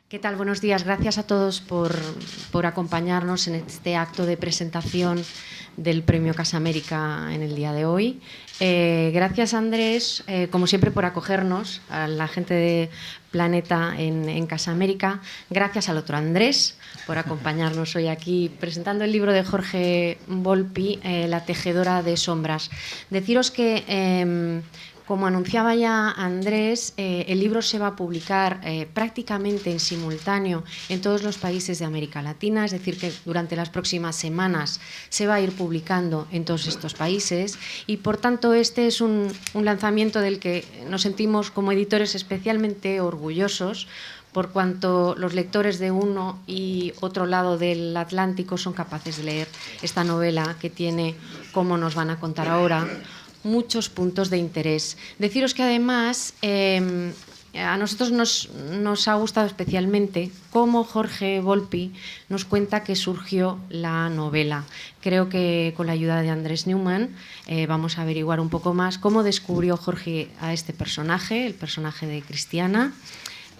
¿Qué tal? Buenos días. Gracias a todos por acompañarnos en este acto de presentación del Premio Casa América en el día de hoy. Gracias, Andrés, como siempre, por acogernos, a la gente de Planeta en Casa América. Gracias al otro Andrés por acompañarnos hoy aquí presentando el libro de Jorge Volpi, La tejedora de sombras. Deciros que como anunciaba ya Andrés, el libro se va a publicar prácticamente en simultáneo en todos los países de América Latina, es decir, que durante las próximas semanas se va a ir publicando en todos estos países y, por tanto, este es un lanzamiento del que nos sentimos como editores especialmente orgullosos, por cuanto los lectores de uno y otro lado del Atlántico son capaces de leer esta novela que tiene, como nos van a contar ahora, muchos puntos de interés. Deciros que además a nosotros nos ha gustado especialmente cómo Jorge Volpi nos cuenta que surgió la novela. Creo que con la ayuda de Andrés Neumann vamos a averiguar un poco más cómo descubrió Jorge a este personaje, el personaje de Cristiana,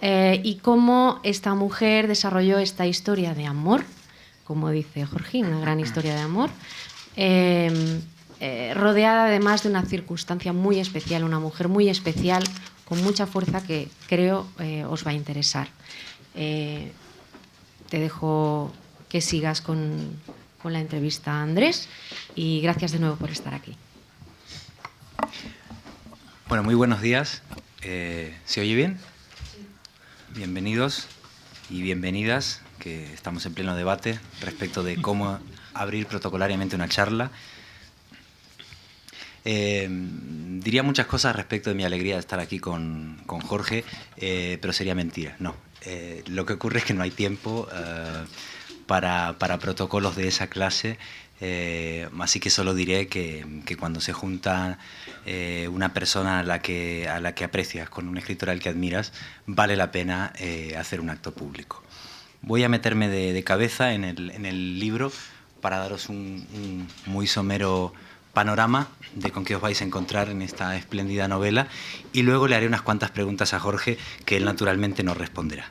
y cómo esta mujer desarrolló esta historia de amor, como dice Jorge, una gran historia de amor, rodeada además de una circunstancia muy especial, una mujer muy especial, con mucha fuerza, que creo os va a interesar. Te dejo que sigas con la entrevista, Andrés, y gracias de nuevo por estar aquí. Bueno, muy buenos días. ¿Se oye bien? Bienvenidos y bienvenidas, que estamos en pleno debate respecto de cómo abrir protocolariamente una charla. Diría muchas cosas respecto de mi alegría de estar aquí con Jorge, pero sería mentira, no. Lo que ocurre es que no hay tiempo para protocolos de esa clase, así que solo diré que cuando se junta una persona a la que aprecias con un escritor al que admiras, vale la pena hacer un acto público. Voy a meterme de cabeza en el libro para daros un muy somero panorama de con qué os vais a encontrar en esta espléndida novela, y luego le haré unas cuantas preguntas a Jorge que él naturalmente nos responderá.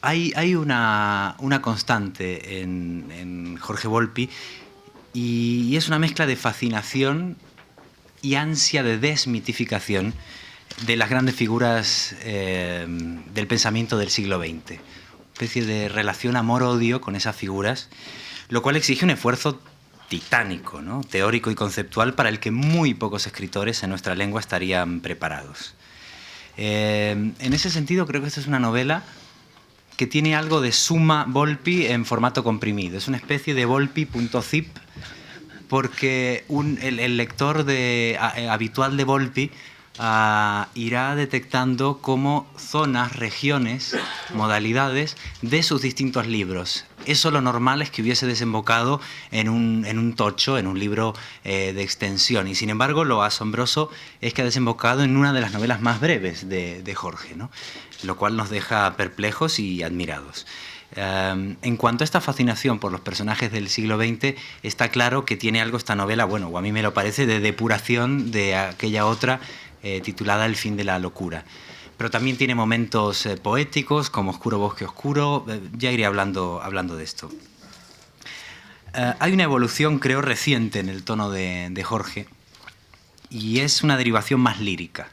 Hay una constante en Jorge Volpi, y es una mezcla de fascinación y ansia de desmitificación de las grandes figuras del pensamiento del siglo XX. Una especie de relación amor-odio con esas figuras, lo cual exige un esfuerzo titánico, ¿no? Teórico y conceptual, para el que muy pocos escritores en nuestra lengua estarían preparados. En ese sentido, creo que esta es una novela que tiene algo de suma Volpi en formato comprimido. Es una especie de Volpi.zip, porque el lector habitual de Volpi irá detectando como zonas, regiones, modalidades de sus distintos libros. Eso, lo normal es que hubiese desembocado en un tocho, en un libro de extensión, y sin embargo lo asombroso es que ha desembocado en una de las novelas más breves de Jorge, ¿no? Lo cual nos deja perplejos y admirados. En cuanto a esta fascinación por los personajes del siglo XX, está claro que tiene algo esta novela, bueno, o a mí me lo parece, de depuración de aquella otra titulada El fin de la locura. Pero también tiene momentos poéticos, como Oscuro bosque oscuro. Ya iré hablando de esto. Hay una evolución, creo, reciente en el tono de Jorge, y es una derivación más lírica,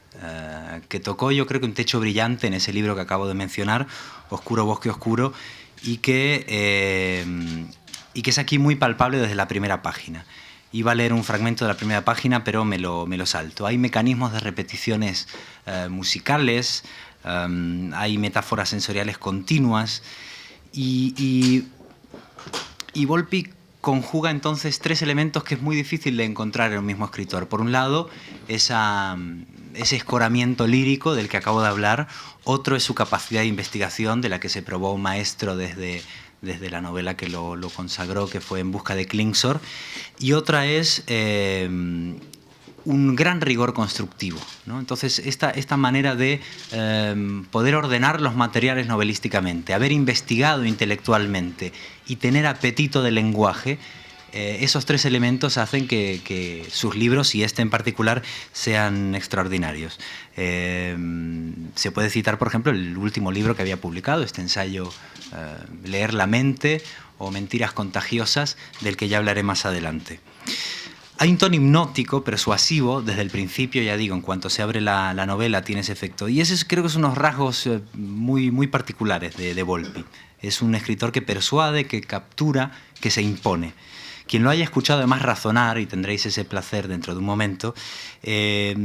que tocó, yo creo, que un techo brillante en ese libro que acabo de mencionar, Oscuro bosque oscuro, y que es aquí muy palpable desde la primera página. Iba a leer un fragmento de la primera página, pero me lo salto. Hay mecanismos de repeticiones musicales, hay metáforas sensoriales continuas, y Volpi conjuga entonces tres elementos que es muy difícil de encontrar en un mismo escritor. Por un lado, ese escoramiento lírico del que acabo de hablar. Otro es su capacidad de investigación, de la que se probó un maestro desde la novela que lo consagró, que fue En busca de Klingsor. Y otra es un gran rigor constructivo, ¿no? Entonces, esta manera de poder ordenar los materiales novelísticamente, haber investigado intelectualmente y tener apetito de lenguaje, esos tres elementos hacen que sus libros, y este en particular, sean extraordinarios. Se puede citar, por ejemplo, el último libro que había publicado, este ensayo Leer la mente o Mentiras contagiosas, del que ya hablaré más adelante. Hay un tono hipnótico, persuasivo, desde el principio, ya digo, en cuanto se abre la novela tiene ese efecto. Y ese creo que es unos rasgos muy, muy particulares de Volpi. Es un escritor que persuade, que captura, que se impone. Quien lo haya escuchado además razonar, y tendréis ese placer dentro de un momento,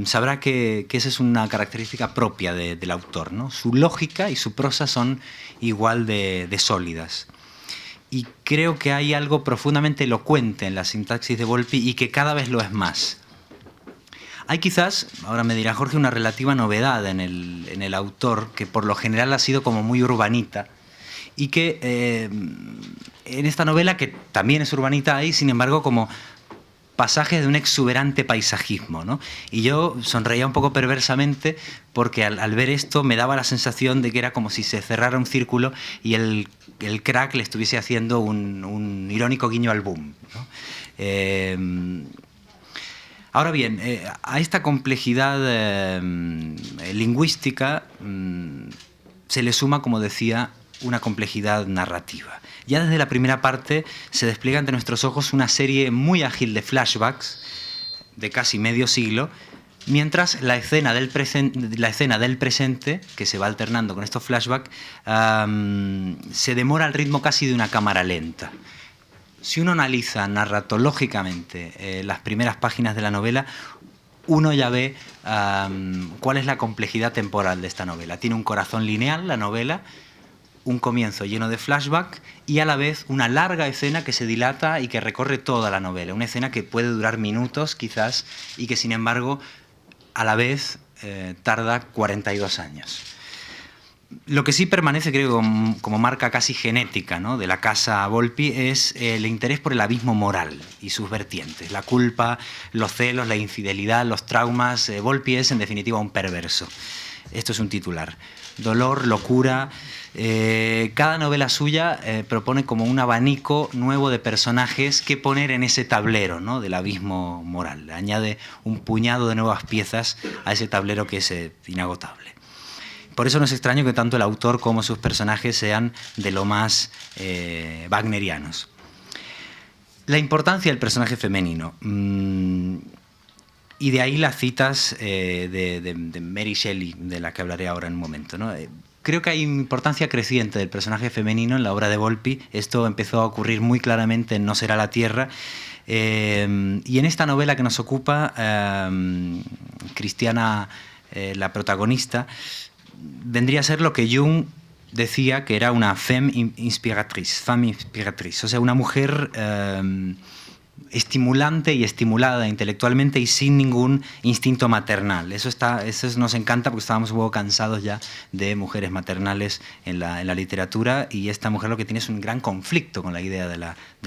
sabrá que esa es una característica propia del autor, ¿no? Su lógica y su prosa son igual de sólidas. Y creo que hay algo profundamente elocuente en la sintaxis de Volpi y que cada vez lo es más. Hay quizás, ahora me dirá Jorge, una relativa novedad en el autor, que por lo general ha sido como muy urbanita, y que en esta novela, que también es urbanita, hay sin embargo como pasajes de un exuberante paisajismo, ¿no? Y yo sonreía un poco perversamente porque al ver esto me daba la sensación de que era como si se cerrara un círculo y el crack le estuviese haciendo un irónico guiño al boom, ¿no? Ahora bien, a esta complejidad lingüística se le suma, como decía, una complejidad narrativa. Ya desde la primera parte se despliega ante nuestros ojos una serie muy ágil de flashbacks de casi medio siglo, mientras la escena del presente, que se va alternando con estos flashbacks, se demora al ritmo casi de una cámara lenta. Si uno analiza narratológicamente las primeras páginas de la novela, uno ya ve cuál es la complejidad temporal de esta novela. Tiene un corazón lineal, la novela, un comienzo lleno de flashback y a la vez una larga escena que se dilata y que recorre toda la novela. Una escena que puede durar minutos quizás y que sin embargo a la vez tarda 42 años. Lo que sí permanece, creo, como marca casi genética, ¿no?, de la casa Volpi es el interés por el abismo moral y sus vertientes. La culpa, los celos, la infidelidad, los traumas. Volpi es en definitiva un perverso. Esto es un titular. Dolor, locura. Cada novela suya propone como un abanico nuevo de personajes que poner en ese tablero, ¿no?, del abismo moral. Añade un puñado de nuevas piezas a ese tablero que es inagotable. Por eso no es extraño que tanto el autor como sus personajes sean de lo más wagnerianos. La importancia del personaje femenino. Y de ahí las citas de Mary Shelley, de la que hablaré ahora en un momento, ¿no? Creo que hay importancia creciente del personaje femenino en la obra de Volpi. Esto empezó a ocurrir muy claramente en No será la tierra. Y en esta novela que nos ocupa, Cristiana, la protagonista, vendría a ser lo que Jung decía que era una femme inspiratrice, o sea, una mujer estimulante y estimulada intelectualmente y sin ningún instinto maternal. Eso nos encanta porque estábamos un poco cansados ya de mujeres maternales en la literatura, y esta mujer lo que tiene es un gran conflicto con la idea de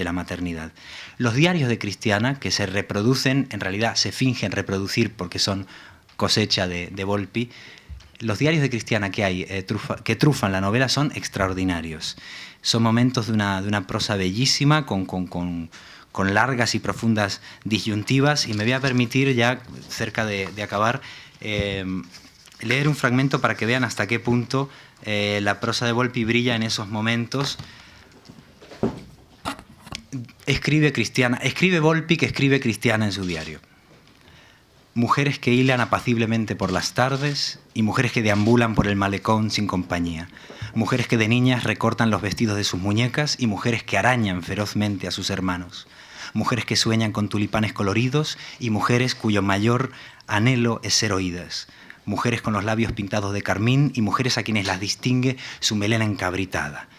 la maternidad. Los diarios de Cristiana, que se reproducen, en realidad se fingen reproducir porque son cosecha de Volpi, los diarios de Cristiana que hay, que trufan la novela, son extraordinarios. Son momentos de una prosa bellísima, con largas y profundas disyuntivas, y me voy a permitir, ya cerca de acabar, leer un fragmento para que vean hasta qué punto la prosa de Volpi brilla en esos momentos. Escribe Volpi que escribe Cristiana en su diario. Mujeres que hilan apaciblemente por las tardes y mujeres que deambulan por el malecón sin compañía. Mujeres que de niñas recortan los vestidos de sus muñecas y mujeres que arañan ferozmente a sus hermanos. Mujeres que sueñan con tulipanes coloridos y mujeres cuyo mayor anhelo es ser oídas. Mujeres con los labios pintados de carmín y mujeres a quienes las distingue su melena encabritada.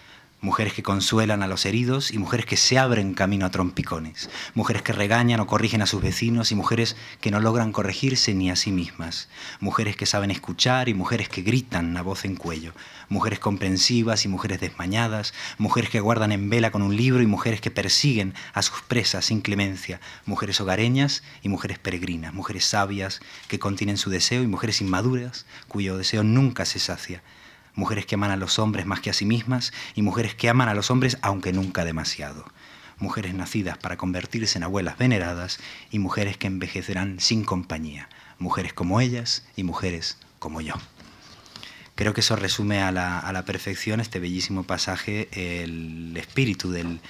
Mujeres que consuelan a los heridos y mujeres que se abren camino a trompicones. Mujeres que regañan o corrigen a sus vecinos y mujeres que no logran corregirse ni a sí mismas. Mujeres que saben escuchar y mujeres que gritan a voz en cuello. Mujeres comprensivas y mujeres desmañadas. Mujeres que guardan en vela con un libro y mujeres que persiguen a sus presas sin clemencia. Mujeres hogareñas y mujeres peregrinas. Mujeres sabias que contienen su deseo y mujeres inmaduras cuyo deseo nunca se sacia. Mujeres que aman a los hombres más que a sí mismas y mujeres que aman a los hombres aunque nunca demasiado. mujeres nacidas para convertirse en abuelas veneradas y mujeres que envejecerán sin compañía, mujeres como ellas y mujeres como yo. Creo que eso resume a la perfección este bellísimo pasaje, el espíritu del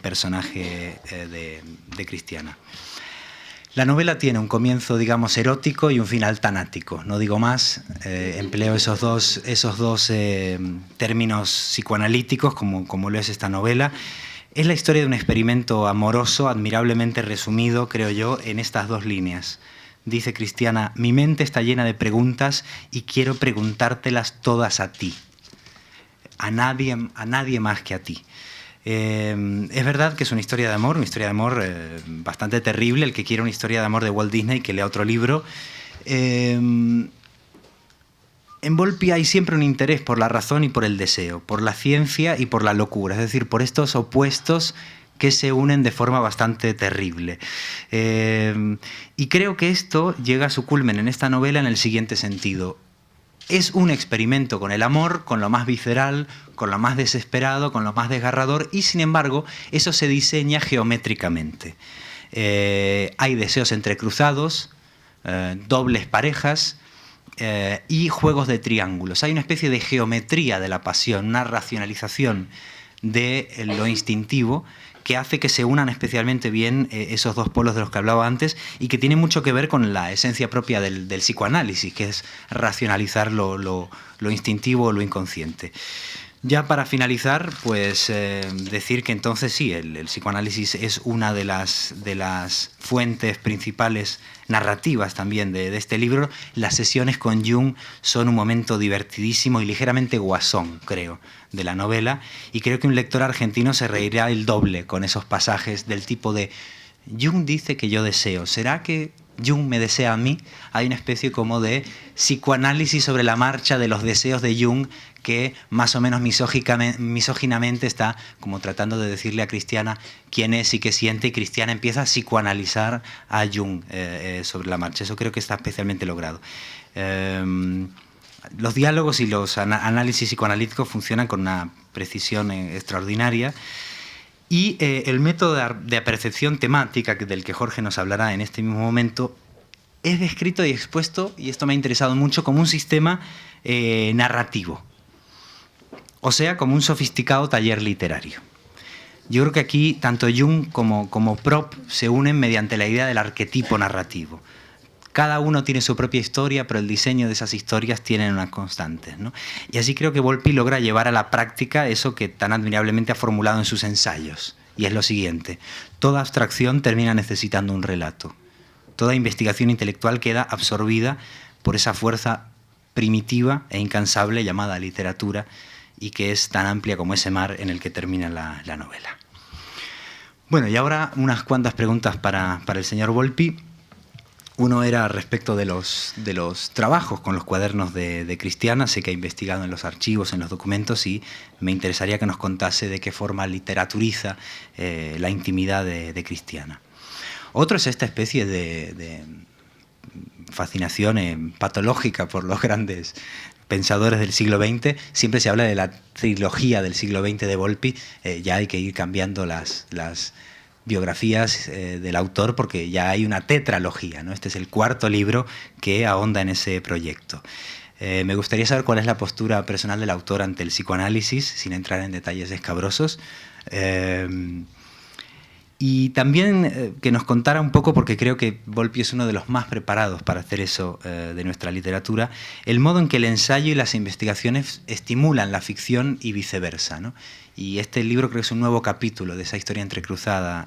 personaje de Cristiana. La novela tiene un comienzo, digamos, erótico y un final tanático. No digo más, empleo esos dos términos psicoanalíticos como lo es esta novela. Es la historia de un experimento amoroso, admirablemente resumido, creo yo, en estas dos líneas. Dice Cristiana: mi mente está llena de preguntas y quiero preguntártelas todas a ti. A nadie más que a ti. Es verdad que es una historia de amor bastante terrible. El que quiera una historia de amor de Walt Disney, que lea otro libro. En Volpi hay siempre un interés por la razón y por el deseo, por la ciencia y por la locura, es decir, por estos opuestos que se unen de forma bastante terrible. Y creo que esto llega a su culmen en esta novela en el siguiente sentido. Es un experimento con el amor, con lo más visceral, con lo más desesperado, con lo más desgarrador, y sin embargo eso se diseña geométricamente. Hay deseos entrecruzados, dobles parejas y juegos de triángulos. Hay una especie de geometría de la pasión, una racionalización de lo instintivo que hace que se unan especialmente bien esos dos polos de los que hablaba antes y que tiene mucho que ver con la esencia propia del psicoanálisis, que es racionalizar lo instintivo o lo inconsciente. Ya para finalizar, pues decir que entonces sí, el psicoanálisis es una de las fuentes principales narrativas también de este libro. Las sesiones con Jung son un momento divertidísimo y ligeramente guasón, creo, de la novela, y creo que un lector argentino se reirá el doble con esos pasajes del tipo de: Jung dice que yo deseo, ¿será que Jung me desea a mí? Hay una especie como de psicoanálisis sobre la marcha de los deseos de Jung que más o menos misóginamente está como tratando de decirle a Cristiana quién es y qué siente, y Cristiana empieza a psicoanalizar a Jung sobre la marcha. Eso creo que está especialmente logrado. Los diálogos y los análisis psicoanalíticos funcionan con una precisión extraordinaria. Y el método de percepción temática del que Jorge nos hablará en este mismo momento es descrito y expuesto, y esto me ha interesado mucho, como un sistema narrativo, o sea, como un sofisticado taller literario. Yo creo que aquí tanto Jung como Prop se unen mediante la idea del arquetipo narrativo. Cada uno tiene su propia historia, pero el diseño de esas historias tiene unas constantes, ¿no? Y así creo que Volpi logra llevar a la práctica eso que tan admirablemente ha formulado en sus ensayos. Y es lo siguiente: toda abstracción termina necesitando un relato. Toda investigación intelectual queda absorbida por esa fuerza primitiva e incansable llamada literatura, y que es tan amplia como ese mar en el que termina la novela. Bueno, y ahora unas cuantas preguntas para el señor Volpi. Uno era respecto de los trabajos con los cuadernos de Cristiana. Sé que ha investigado en los archivos, en los documentos, y me interesaría que nos contase de qué forma literaturiza la intimidad de Cristiana. Otro es esta especie de fascinación patológica por los grandes pensadores del siglo XX. Siempre se habla de la trilogía del siglo XX de Volpi. Ya hay que ir cambiando las biografías del autor, porque ya hay una tetralogía, ¿no? Este es el cuarto libro que ahonda en ese proyecto. Me gustaría saber cuál es la postura personal del autor ante el psicoanálisis, sin entrar en detalles escabrosos. Y también que nos contara un poco, porque creo que Volpi es uno de los más preparados para hacer eso de nuestra literatura, el modo en que el ensayo y las investigaciones estimulan la ficción y viceversa, ¿no? Y este libro creo que es un nuevo capítulo de esa historia entrecruzada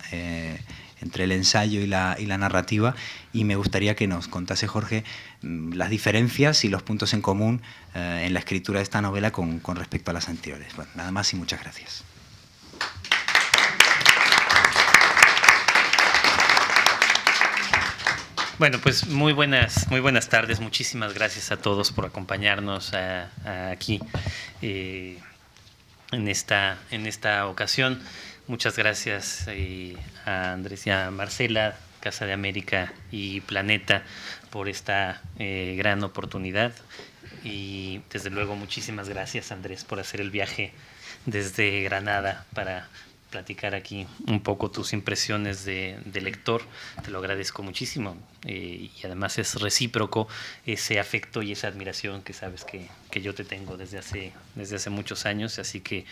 entre el ensayo y la narrativa, y me gustaría que nos contase, Jorge, las diferencias y los puntos en común en la escritura de esta novela con respecto a las anteriores. Bueno, nada más y muchas gracias. Bueno, pues muy buenas tardes. Muchísimas gracias a todos por acompañarnos aquí en esta ocasión. Muchas gracias a Andrés y a Marcela, Casa de América y Planeta, por esta gran oportunidad. Y desde luego muchísimas gracias, Andrés, por hacer el viaje desde Granada para platicar aquí un poco tus impresiones de lector. Te lo agradezco muchísimo, y además es recíproco ese afecto y esa admiración que sabes que yo te tengo desde hace muchos años, así que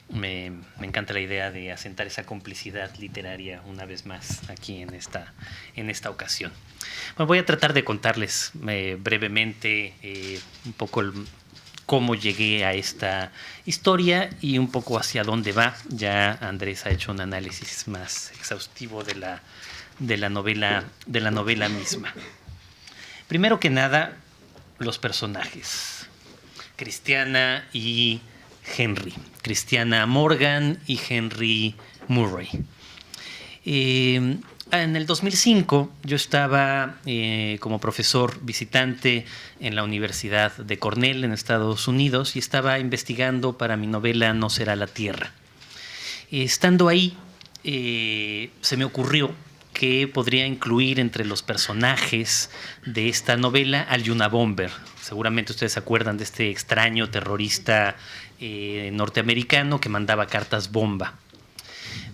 me encanta la idea de asentar esa complicidad literaria una vez más aquí en esta ocasión. Bueno, voy a tratar de contarles brevemente un poco cómo llegué a esta historia y un poco hacia dónde va. Ya Andrés ha hecho un análisis más exhaustivo de la novela misma. Primero que nada, los personajes. Christiana y Henry. Christiana Morgan y Henry Murray. En el 2005 yo estaba como profesor visitante en la Universidad de Cornell en Estados Unidos y estaba investigando para mi novela No será la Tierra. Estando ahí se me ocurrió que podría incluir entre los personajes de esta novela al Unabomber. Seguramente ustedes se acuerdan de este extraño terrorista norteamericano que mandaba cartas bomba.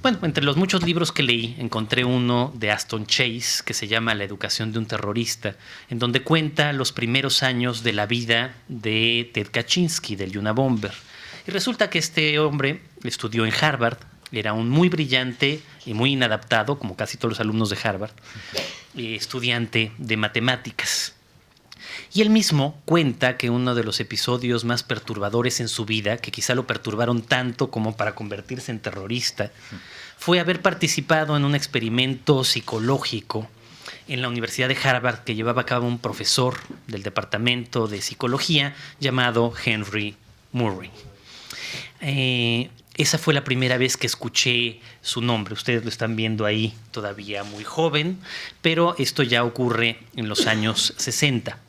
Bueno, entre los muchos libros que leí, encontré uno de Aston Chase que se llama La educación de un terrorista, en donde cuenta los primeros años de la vida de Ted Kaczynski, del Unabomber. Y resulta que este hombre estudió en Harvard, era un muy brillante y muy inadaptado, como casi todos los alumnos de Harvard, estudiante de matemáticas. Y él mismo cuenta que uno de los episodios más perturbadores en su vida, que quizá lo perturbaron tanto como para convertirse en terrorista, fue haber participado en un experimento psicológico en la Universidad de Harvard que llevaba a cabo un profesor del departamento de psicología llamado Henry Murray. Esa fue la primera vez que escuché su nombre. Ustedes lo están viendo ahí todavía muy joven, pero esto ya ocurre en los años 60.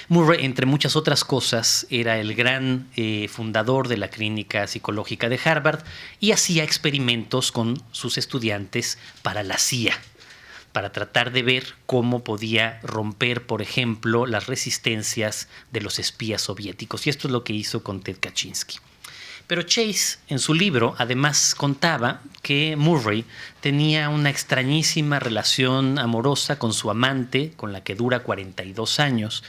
Murray, entre muchas otras cosas, era el gran fundador de la clínica psicológica de Harvard y hacía experimentos con sus estudiantes para la CIA, para tratar de ver cómo podía romper, por ejemplo, las resistencias de los espías soviéticos. Y esto es lo que hizo con Ted Kaczynski. Pero Chase, en su libro, además contaba que Murray tenía una extrañísima relación amorosa con su amante, con la que dura 42 años,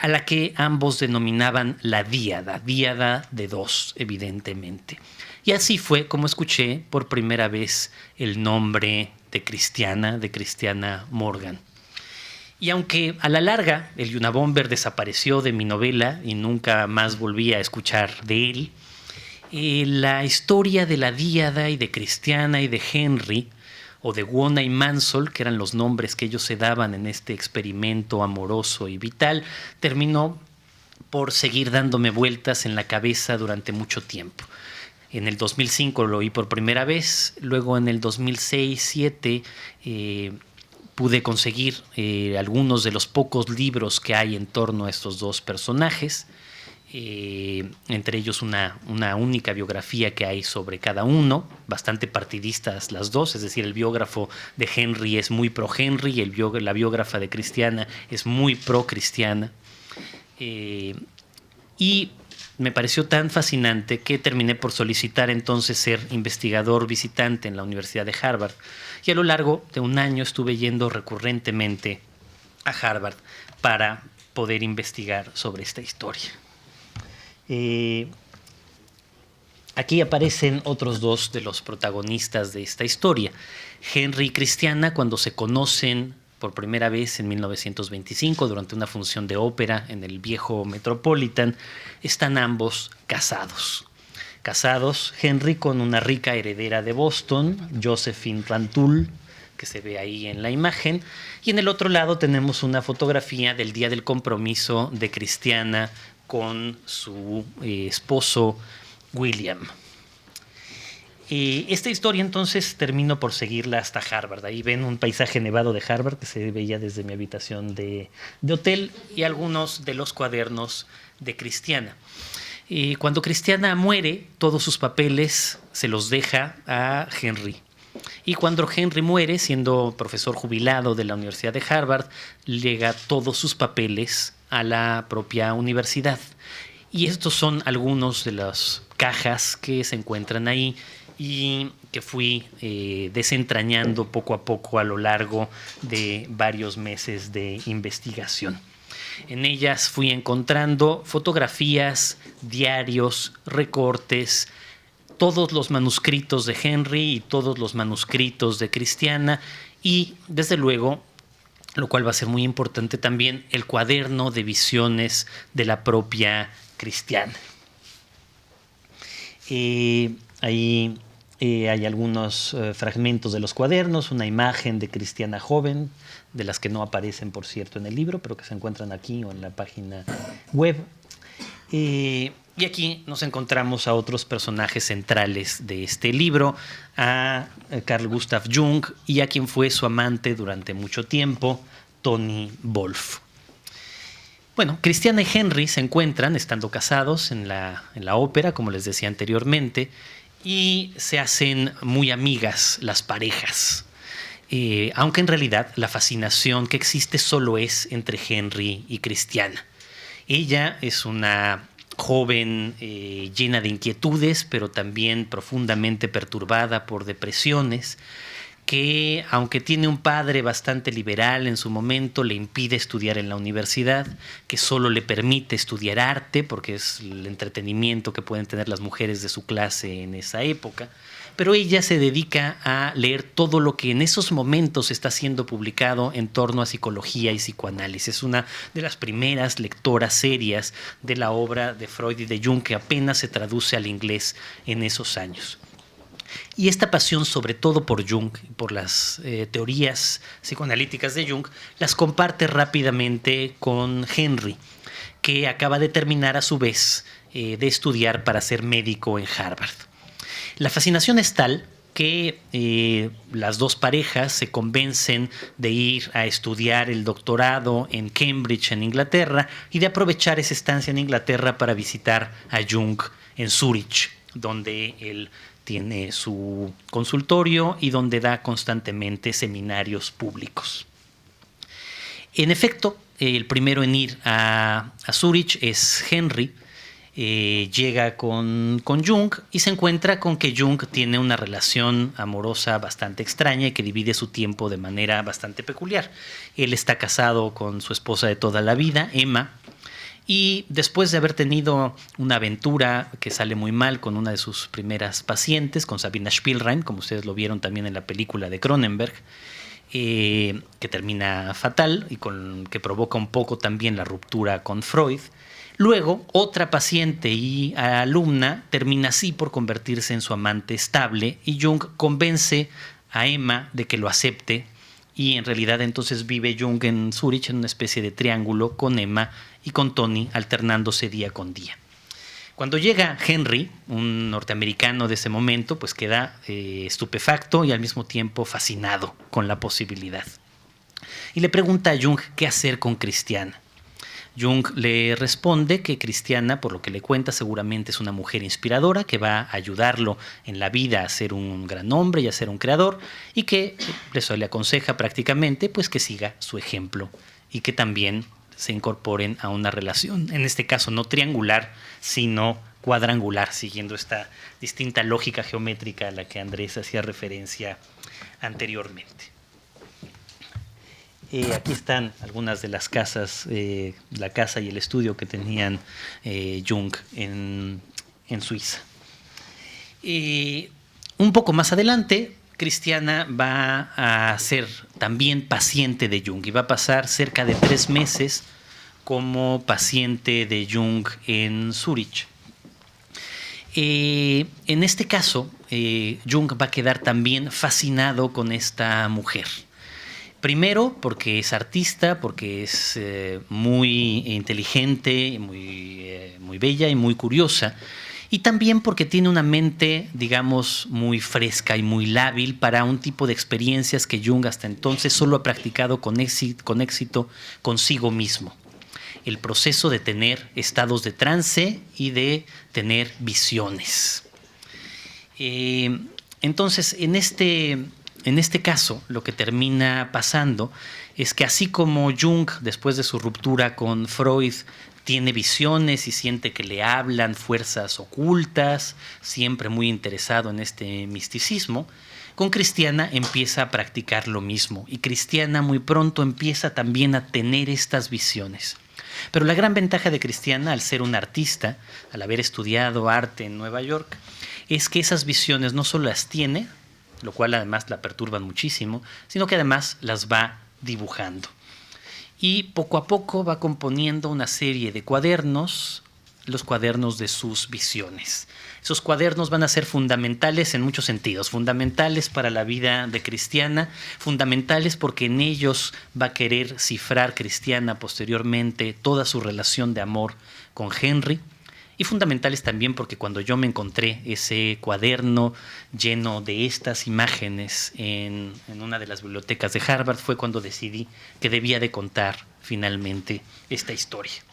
a la que ambos denominaban la díada de dos, evidentemente. Y así fue como escuché por primera vez el nombre de Christiana Morgan. Y aunque a la larga el Unabomber desapareció de mi novela y nunca más volví a escuchar de él, la historia de la díada y de Christiana y de Henry, o de Wonna y Mansell, que eran los nombres que ellos se daban en este experimento amoroso y vital, terminó por seguir dándome vueltas en la cabeza durante mucho tiempo. En el 2005 lo oí por primera vez, luego en el 2006-2007 pude conseguir algunos de los pocos libros que hay en torno a estos dos personajes, entre ellos una única biografía que hay sobre cada uno, bastante partidistas las dos, es decir, el biógrafo de Henry es muy pro Henry y la biógrafa de Christiana es muy pro Christiana. Y me pareció tan fascinante que terminé por solicitar entonces ser investigador visitante en la Universidad de Harvard, y a lo largo de un año estuve yendo recurrentemente a Harvard para poder investigar sobre esta historia. Aquí aparecen otros dos de los protagonistas de esta historia. Henry y Christiana, cuando se conocen por primera vez en 1925 durante una función de ópera en el viejo Metropolitan, están ambos casados. Henry con una rica heredera de Boston, Josephine Rantoul, que se ve ahí en la imagen, y en el otro lado tenemos una fotografía del día del compromiso de Christiana con su esposo William. Esta historia entonces termino por seguirla hasta Harvard. Ahí ven un paisaje nevado de Harvard que se veía desde mi habitación de hotel y algunos de los cuadernos de Christiana. Cuando Christiana muere, todos sus papeles se los deja a Henry. Y cuando Henry muere, siendo profesor jubilado de la Universidad de Harvard, lega todos sus papeles a la propia universidad. Y estos son algunos de las cajas que se encuentran ahí y que fui desentrañando poco a poco a lo largo de varios meses de investigación. En ellas fui encontrando fotografías, diarios, recortes, todos los manuscritos de Henry y todos los manuscritos de Christiana y, desde luego, lo cual va a ser muy importante también, el cuaderno de visiones de la propia Christiana. Ahí hay algunos fragmentos de los cuadernos, una imagen de Christiana joven, de las que no aparecen, por cierto, en el libro, pero que se encuentran aquí o en la página web. Y aquí nos encontramos a otros personajes centrales de este libro, a Carl Gustav Jung y a quien fue su amante durante mucho tiempo, Toni Wolff. Bueno, Christiana y Henry se encuentran, estando casados, en la ópera, como les decía anteriormente, y se hacen muy amigas las parejas. Aunque en realidad la fascinación que existe solo es entre Henry y Christiana. Ella es una joven llena de inquietudes, pero también profundamente perturbada por depresiones, que, aunque tiene un padre bastante liberal en su momento, le impide estudiar en la universidad, que solo le permite estudiar arte, porque es el entretenimiento que pueden tener las mujeres de su clase en esa época. Pero ella se dedica a leer todo lo que en esos momentos está siendo publicado en torno a psicología y psicoanálisis. Es una de las primeras lectoras serias de la obra de Freud y de Jung, que apenas se traduce al inglés en esos años. Y esta pasión, sobre todo por Jung, por las teorías psicoanalíticas de Jung, las comparte rápidamente con Henry, que acaba de terminar a su vez de estudiar para ser médico en Harvard. La fascinación es tal que las dos parejas se convencen de ir a estudiar el doctorado en Cambridge, en Inglaterra, y de aprovechar esa estancia en Inglaterra para visitar a Jung en Zúrich, donde él tiene su consultorio y donde da constantemente seminarios públicos. En efecto, el primero en ir a Zúrich es Henry. Llega con Jung y se encuentra con que Jung tiene una relación amorosa bastante extraña y que divide su tiempo de manera bastante peculiar. Él está casado con su esposa de toda la vida, Emma, y después de haber tenido una aventura que sale muy mal con una de sus primeras pacientes, con Sabina Spielrein, como ustedes lo vieron también en la película de Cronenberg, que termina fatal y que provoca un poco también la ruptura con Freud. Luego, otra paciente y alumna termina así por convertirse en su amante estable y Jung convence a Emma de que lo acepte y en realidad entonces vive Jung en Zúrich en una especie de triángulo con Emma y con Toni, alternándose día con día. Cuando llega Henry, un norteamericano de ese momento, pues queda estupefacto y al mismo tiempo fascinado con la posibilidad. Y le pregunta a Jung qué hacer con Christiana. Jung le responde que Christiana, por lo que le cuenta, seguramente es una mujer inspiradora que va a ayudarlo en la vida a ser un gran hombre y a ser un creador, y que eso le aconseja prácticamente pues que siga su ejemplo y que también se incorporen a una relación, en este caso no triangular, sino cuadrangular, siguiendo esta distinta lógica geométrica a la que Andrés hacía referencia anteriormente. Aquí están algunas de las casas, la casa y el estudio que tenían Jung en Suiza. Un poco más adelante, Christiana va a ser también paciente de Jung y va a pasar cerca de 3 meses como paciente de Jung en Zúrich. En este caso, Jung va a quedar también fascinado con esta mujer. Primero, porque es artista, porque es muy inteligente, muy bella y muy curiosa. Y también porque tiene una mente, digamos, muy fresca y muy lábil para un tipo de experiencias que Jung hasta entonces solo ha practicado con éxito consigo mismo. El proceso de tener estados de trance y de tener visiones. Entonces, en este caso, lo que termina pasando es que así como Jung, después de su ruptura con Freud, tiene visiones y siente que le hablan fuerzas ocultas, siempre muy interesado en este misticismo. Con Cristiana empieza a practicar lo mismo y Cristiana muy pronto empieza también a tener estas visiones. Pero la gran ventaja de Cristiana, al ser una artista, al haber estudiado arte en Nueva York, es que esas visiones no solo las tiene, lo cual además la perturban muchísimo, sino que además las va dibujando. Y poco a poco va componiendo una serie de cuadernos, los cuadernos de sus visiones. Esos cuadernos van a ser fundamentales en muchos sentidos, fundamentales para la vida de Cristiana, fundamentales porque en ellos va a querer cifrar Cristiana posteriormente toda su relación de amor con Henry, y fundamentales también porque cuando yo me encontré ese cuaderno lleno de estas imágenes en una de las bibliotecas de Harvard fue cuando decidí que debía de contar finalmente esta historia.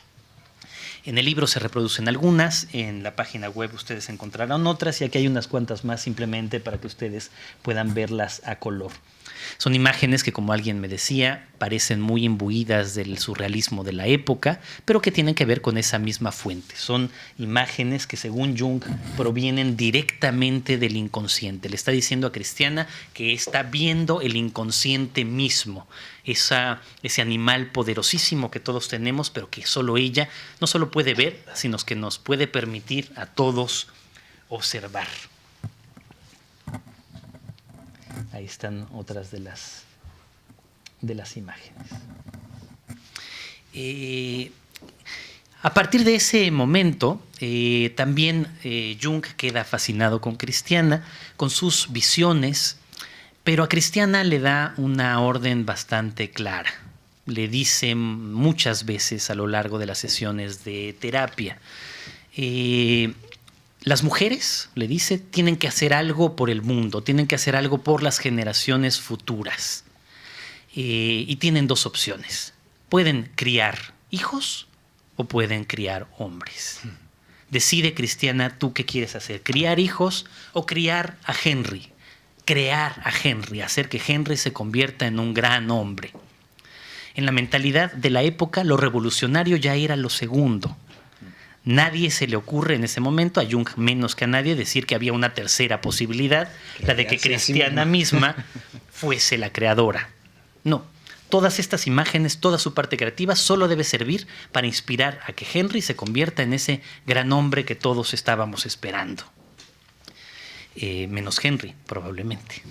En el libro se reproducen algunas, en la página web ustedes encontrarán otras y aquí hay unas cuantas más simplemente para que ustedes puedan verlas a color. Son imágenes que, como alguien me decía, parecen muy imbuidas del surrealismo de la época, pero que tienen que ver con esa misma fuente. Son imágenes que, según Jung, provienen directamente del inconsciente. Le está diciendo a Cristiana que está viendo el inconsciente mismo, ese animal poderosísimo que todos tenemos, pero que solo ella no solo puede ver, sino que nos puede permitir a todos observar. Ahí están otras de las imágenes. A partir de ese momento, también Jung queda fascinado con Cristiana, con sus visiones, pero a Cristiana le da una orden bastante clara. Le dice muchas veces a lo largo de las sesiones de terapia, las mujeres, le dice, tienen que hacer algo por el mundo, tienen que hacer algo por las generaciones futuras. Y tienen dos opciones. Pueden criar hijos o pueden criar hombres. Decide, Cristiana, tú qué quieres hacer, criar hijos o criar a Henry. Crear a Henry, hacer que Henry se convierta en un gran hombre. En la mentalidad de la época, lo revolucionario ya era lo segundo. Nadie se le ocurre en ese momento, a Jung menos que a nadie, decir que había una tercera posibilidad, la de que Cristiana misma fuese la creadora. No, todas estas imágenes, toda su parte creativa solo debe servir para inspirar a que Henry se convierta en ese gran hombre que todos estábamos esperando. Menos Henry, probablemente.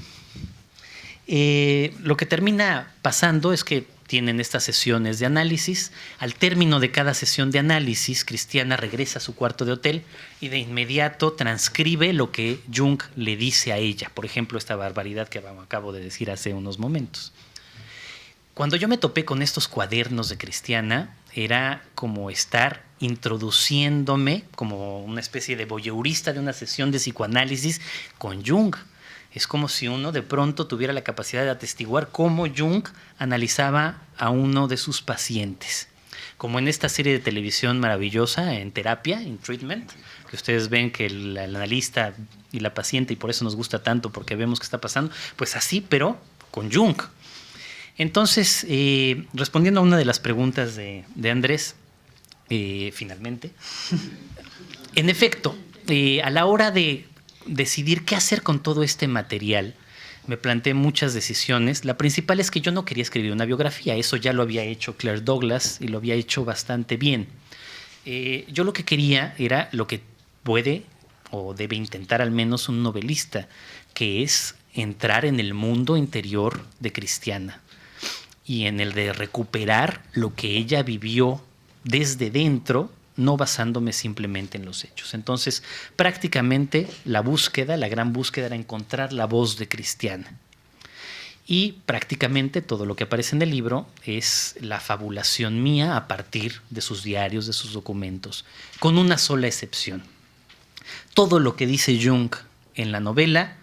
Lo que termina pasando es que tienen estas sesiones de análisis. Al término de cada sesión de análisis, Cristiana regresa a su cuarto de hotel y de inmediato transcribe lo que Jung le dice a ella. Por ejemplo, esta barbaridad que acabo de decir hace unos momentos. Cuando yo me topé con estos cuadernos de Cristiana, era como estar introduciéndome como una especie de voyeurista de una sesión de psicoanálisis con Jung. Es como si uno de pronto tuviera la capacidad de atestiguar cómo Jung analizaba a uno de sus pacientes. Como en esta serie de televisión maravillosa, en Terapia, en Treatment, que ustedes ven que el analista y la paciente, y por eso nos gusta tanto, porque vemos qué está pasando, pues así, pero con Jung. Entonces, respondiendo a una de las preguntas de Andrés, finalmente, en efecto, a la hora de decidir qué hacer con todo este material, me planteé muchas decisiones. La principal es que yo no quería escribir una biografía, eso ya lo había hecho Claire Douglas y lo había hecho bastante bien. Yo lo que quería era lo que puede o debe intentar al menos un novelista, que es entrar en el mundo interior de Cristiana y en el de recuperar lo que ella vivió desde dentro, no basándome simplemente en los hechos. Entonces, prácticamente la gran búsqueda era encontrar la voz de Cristiana. Y prácticamente todo lo que aparece en el libro es la fabulación mía a partir de sus diarios, de sus documentos, con una sola excepción. Todo lo que dice Jung en la novela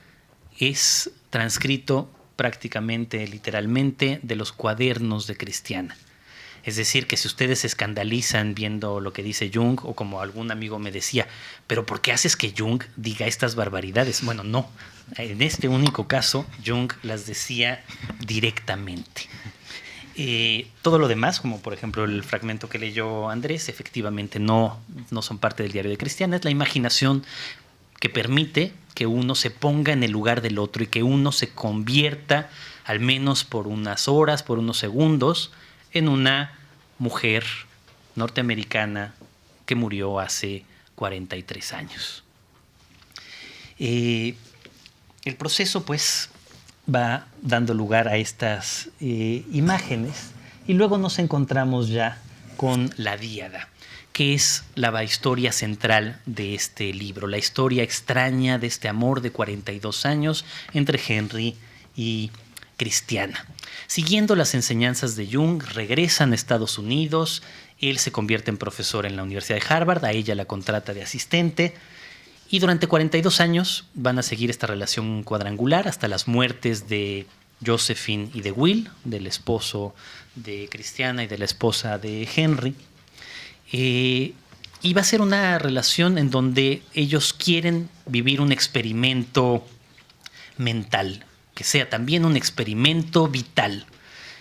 es transcrito prácticamente, literalmente, de los cuadernos de Cristiana. Es decir, que si ustedes se escandalizan viendo lo que dice Jung, o como algún amigo me decía, ¿pero por qué haces que Jung diga estas barbaridades? Bueno, no. En este único caso, Jung las decía directamente. Todo lo demás, como por ejemplo el fragmento que leyó Andrés, efectivamente no son parte del diario de Cristiana. Es la imaginación que permite que uno se ponga en el lugar del otro y que uno se convierta, al menos por unas horas, por unos segundos, en una mujer norteamericana que murió hace 43 años. El proceso, pues, va dando lugar a estas imágenes y luego nos encontramos ya con la Díada, que es la historia central de este libro, la historia extraña de este amor de 42 años entre Henry y Cristiana. Siguiendo las enseñanzas de Jung, regresan a Estados Unidos, él se convierte en profesor en la Universidad de Harvard, a ella la contrata de asistente, y durante 42 años van a seguir esta relación cuadrangular hasta las muertes de Josephine y de Will, del esposo de Cristiana y de la esposa de Henry. Y va a ser una relación en donde ellos quieren vivir un experimento mental, que sea también un experimento vital,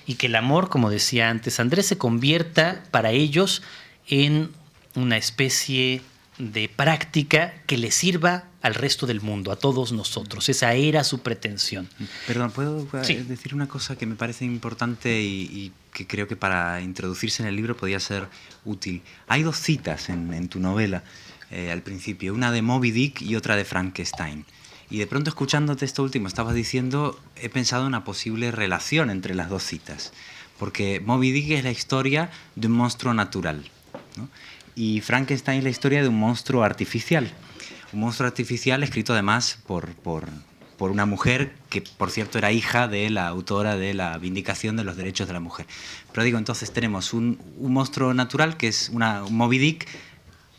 y que el amor, como decía antes Andrés, se convierta para ellos en una especie de práctica que le sirva al resto del mundo, a todos nosotros. Esa era su pretensión. Perdón, ¿puedo Sí. decir una cosa que me parece importante y que creo que para introducirse en el libro podía ser útil? Hay dos citas en tu novela al principio, una de Moby Dick y otra de Frankenstein. Y de pronto, escuchándote esto último, estabas diciendo, he pensado en una posible relación entre las dos citas, porque Moby Dick es la historia de un monstruo natural, ¿no? Y Frankenstein es la historia de un monstruo artificial. Un monstruo artificial escrito además por una mujer que, por cierto, era hija de la autora de la Vindicación de los Derechos de la Mujer. Pero digo, entonces tenemos un monstruo natural que es un Moby Dick.